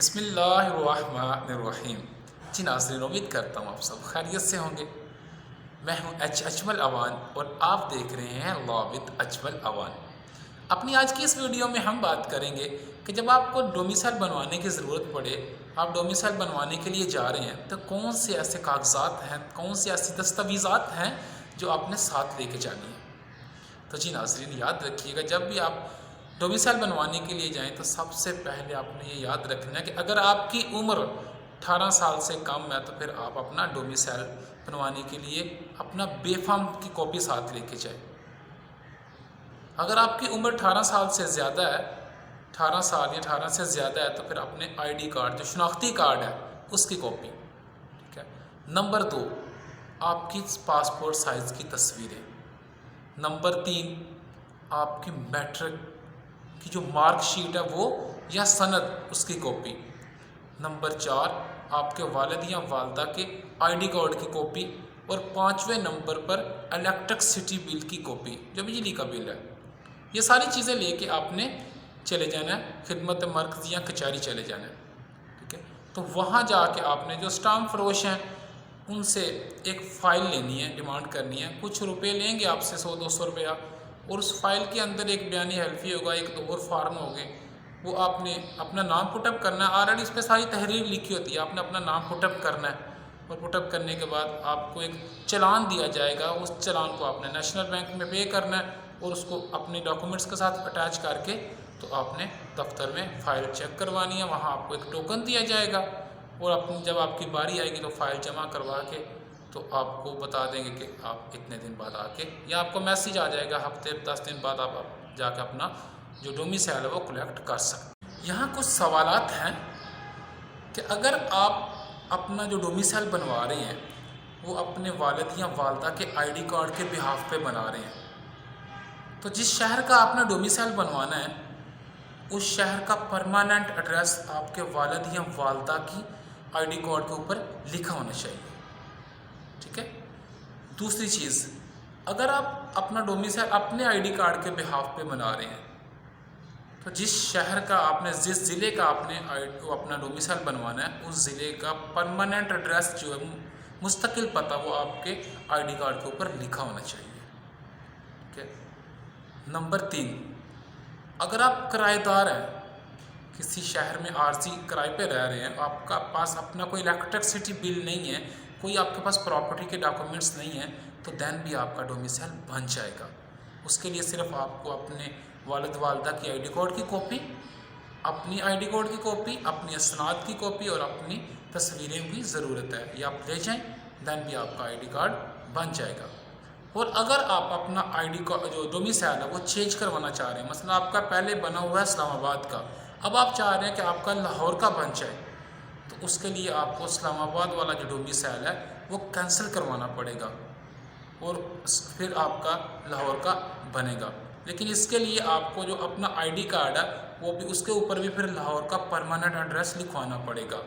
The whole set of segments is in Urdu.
بسم اللہ الرحمن الرحیم۔ جی ناظرین، امید کرتا ہوں آپ سب خیریت سے ہوں گے۔ میں ہوں اجمل اوان اور آپ دیکھ رہے ہیں لا وتھ اجمل اوان۔ اپنی آج کی اس ویڈیو میں ہم بات کریں گے کہ جب آپ کو ڈومیسائل بنوانے کی ضرورت پڑے، آپ ڈومیسائل بنوانے کے لیے جا رہے ہیں، تو کون سے ایسے کاغذات ہیں، کون سے ایسی دستاویزات ہیں جو آپ نے ساتھ لے کے جانی ہیں۔ تو جی ناظرین، یاد رکھیے گا، جب بھی آپ ڈومیسائل بنوانے کے لیے جائیں تو سب سے پہلے آپ نے یہ یاد رکھنا ہے کہ اگر آپ کی عمر 18 سال سے کم ہے تو پھر آپ اپنا ڈومیسائل بنوانے کے لیے اپنا بے فارم کی کاپی ساتھ لے کے جائیں۔ اگر آپ کی عمر 18 سال سے زیادہ ہے، 18 سال یا 18 سے زیادہ ہے، تو پھر اپنے آئی ڈی کارڈ، جو شناختی کارڈ ہے، اس کی کاپی، ٹھیک ہے۔ نمبر 2، آپ کی پاسپورٹ سائز کی تصویریں۔ نمبر 3، آپ کی میٹرک کی جو مارک شیٹ ہے وہ یا سند، اس کی کاپی۔ نمبر 4، آپ کے والد یا والدہ کے آئی ڈی کارڈ کی کاپی۔ اور 5ویں نمبر پر الیکٹرکسٹی بل کی کاپی، جو بجلی کا بل ہے۔ یہ ساری چیزیں لے کے آپ نے چلے جانا ہے، خدمت مرکز یا کچہری چلے جانا ہے، ٹھیک ہے۔ تو وہاں جا کے آپ نے جو اسٹامپ فروش ہیں ان سے ایک فائل لینی ہے، ڈیمانڈ کرنی ہے۔ کچھ روپے لیں گے آپ سے، 100-200 روپیہ، اور اس فائل کے اندر ایک بیانی حلفی ہوگا، ایک دو اور فارم ہوگے۔ وہ آپ نے اپنا نام پٹ اپ کرنا ہے، آلریڈی اس پہ ساری تحریر لکھی ہوتی ہے، آپ نے اپنا نام پٹ اپ کرنا ہے، اور پٹ اپ کرنے کے بعد آپ کو ایک چلان دیا جائے گا۔ اس چلان کو آپ نے نیشنل بینک میں پے کرنا ہے، اور اس کو اپنے ڈاکومنٹس کے ساتھ اٹیچ کر کے تو آپ نے دفتر میں فائل چیک کروانی ہے۔ وہاں آپ کو ایک ٹوکن دیا جائے گا، اور جب آپ کی باری آئے گی تو فائل جمع کروا کے تو آپ کو بتا دیں گے کہ آپ اتنے دن بعد آ کے، یا آپ کو میسیج آ جائے گا ہفتے 10 دن بعد آپ جا کے اپنا جو ڈومیسائل ہے وہ کلیکٹ کر سکتے ہیں۔ یہاں کچھ سوالات ہیں کہ اگر آپ اپنا جو ڈومیسائل بنوا رہے ہیں وہ اپنے والد یا والدہ کے آئی ڈی کارڈ کے بہاف پہ بنا رہے ہیں، تو جس شہر کا آپ نے ڈومیسائل بنوانا ہے اس شہر کا پرماننٹ ایڈریس آپ کے والد یا والدہ کی آئی ڈی کارڈ کے اوپر لکھا ہونا چاہیے، ٹھیک ہے۔ دوسری چیز، اگر آپ اپنا ڈومیسائل اپنے آئی ڈی کارڈ کے بہاف پہ بنا رہے ہیں تو جس شہر کا آپ نے، جس ضلع کا آپ نے اپنا ڈومیسائل بنوانا ہے اس ضلع کا پرماننٹ ایڈریس جو ہے، مستقل پتہ، وہ آپ کے آئی ڈی کارڈ کے اوپر لکھا ہونا چاہیے، ٹھیک ہے۔ نمبر 3، اگر آپ کرایہ دار ہیں، کسی شہر میں عارضی کرائے پہ رہ رہے ہیں، آپ کا پاس اپنا کوئی الیکٹرکسٹی بل نہیں ہے، کوئی آپ کے پاس پراپرٹی کے ڈاکومنٹس نہیں ہیں، تو دین بھی آپ کا ڈومیسائل بن جائے گا۔ اس کے لیے صرف آپ کو اپنے والد والدہ کی آئی ڈی کارڈ کی کاپی، اپنی آئی ڈی کارڈ کی کاپی، اپنی اسناد کی کاپی اور اپنی تصویریں بھی ضرورت ہے، یہ آپ لے جائیں، دین بھی آپ کا آئی ڈی کارڈ بن جائے گا۔ اور اگر آپ اپنا آئی ڈی کارڈ جو ڈومیسائل ہے وہ چینج کروانا چاہ رہے ہیں، مثلا آپ کا پہلے بنا ہوا ہے اسلام آباد کا، اب آپ چاہ رہے ہیں کہ آپ کا لاہور کا بن جائے، تو اس کے لیے آپ کو اسلام آباد والا جو ڈومیسائل ہے وہ کینسل کروانا پڑے گا، اور پھر آپ کا لاہور کا بنے گا۔ لیکن اس کے لیے آپ کو جو اپنا آئی ڈی کارڈ ہے وہ بھی، اس کے اوپر بھی پھر لاہور کا پرماننٹ ایڈریس لکھوانا پڑے گا،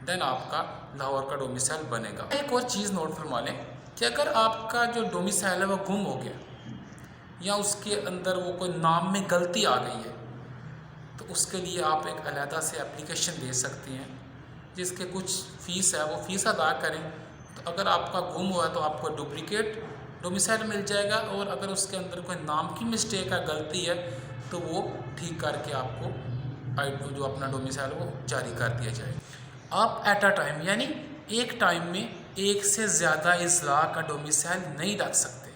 دین آپ کا لاہور کا ڈومیسائل بنے گا۔ ایک اور چیز نوٹ فرما لیں کہ اگر آپ کا جو ڈومیسائل ہے وہ گم ہو گیا، یا اس کے اندر وہ کوئی نام میں غلطی آ گئی ہے، تو اس کے لیے آپ ایک علیحدہ سے اپلیکیشن دے سکتے ہیں، جس کے کچھ فیس ہے، وہ فیس ادا کریں۔ تو اگر آپ کا گم ہوا ہے تو آپ کو ڈپلیکیٹ ڈومیسائل مل جائے گا، اور اگر اس کے اندر کوئی نام کی مسٹیک ہے، غلطی ہے، تو وہ ٹھیک کر کے آپ کو جو اپنا ڈومیسائل وہ جاری کر دیا جائے گا۔ آپ ایٹ اے ٹائم، یعنی ایک ٹائم میں ایک سے زیادہ اضلاع کا ڈومیسائل نہیں رکھ سکتے،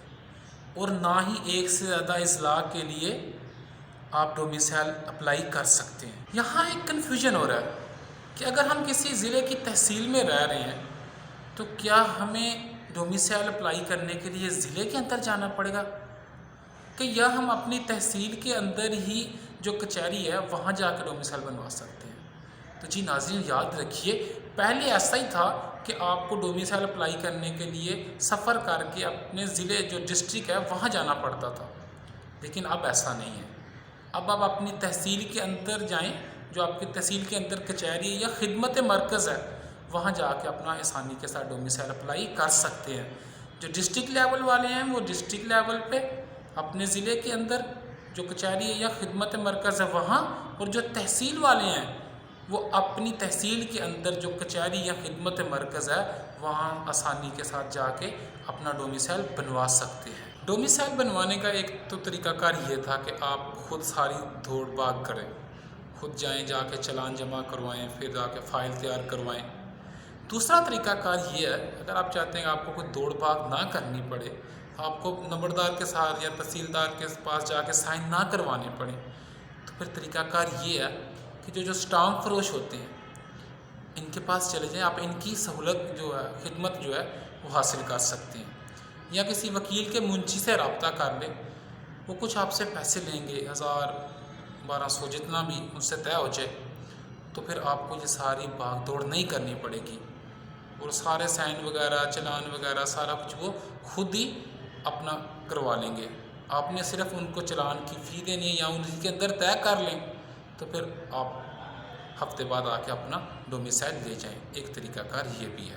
اور نہ ہی ایک سے زیادہ اضلاع کے لیے آپ ڈومیسائل اپلائی کر سکتے ہیں۔ یہاں ایک کنفیوژن ہو رہا ہے کہ اگر ہم کسی ضلع کی تحصیل میں رہ رہے ہیں تو کیا ہمیں ڈومیسائل اپلائی کرنے کے لیے ضلع کے اندر جانا پڑے گا، کہ یا ہم اپنی تحصیل کے اندر ہی جو کچہری ہے وہاں جا کے ڈومیسائل بنوا سکتے ہیں؟ تو جی ناظرین، یاد رکھیے، پہلے ایسا ہی تھا کہ آپ کو ڈومیسائل اپلائی کرنے کے لیے سفر کر کے اپنے ضلع جو ڈسٹرکٹ ہے وہاں جانا پڑتا تھا، لیکن اب ایسا نہیں ہے۔ اب آپ اپنی تحصیل کے اندر جائیں، جو آپ کی تحصیل کے اندر کچہری یا خدمت مرکز ہے، وہاں جا کے اپنا آسانی کے ساتھ ڈومیسائل اپلائی کر سکتے ہیں۔ جو ڈسٹرکٹ لیول والے ہیں وہ ڈسٹرکٹ لیول پہ اپنے ضلع کے اندر جو کچہری یا خدمت مرکز ہے وہاں، اور جو تحصیل والے ہیں وہ اپنی تحصیل کے اندر جو کچہری یا خدمت مرکز ہے وہاں آسانی کے ساتھ جا کے اپنا ڈومیسائل بنوا سکتے ہیں۔ ڈومیسائل بنوانے کا ایک تو طریقہ کار یہ تھا کہ آپ خود ساری دوڑ بھاگ کریں، خود جائیں، جا کے چلان جمع کروائیں، پھر جا کے فائل تیار کروائیں۔ دوسرا طریقہ کار یہ ہے، اگر آپ چاہتے ہیں کہ آپ کو کوئی دوڑ بھاگ نہ کرنی پڑے، آپ کو نمبردار کے ساتھ یا تحصیلدار کے پاس جا کے سائن نہ کروانے پڑیں، تو پھر طریقہ کار یہ ہے کہ جو اسٹامپ فروش ہوتے ہیں ان کے پاس چلے جائیں، آپ ان کی سہولت جو ہے، خدمت جو ہے وہ حاصل کر سکتے ہیں، یا کسی وکیل کے منشی سے رابطہ کر لیں، وہ کچھ آپ سے پیسے لیں گے، 1000-1200 جتنا بھی ان سے طے ہو جائے، تو پھر آپ کو یہ ساری بھاگ دوڑ نہیں کرنی پڑے گی، اور سارے سائن وغیرہ، چلان وغیرہ سارا کچھ وہ خود ہی اپنا کروا لیں گے۔ آپ نے صرف ان کو چلان کی فی دینی ہے یا ان کے اندر طے کر لیں، تو پھر آپ ہفتے بعد آ کے اپنا ڈومیسائل لے جائیں۔ ایک طریقہ کار یہ بھی ہے۔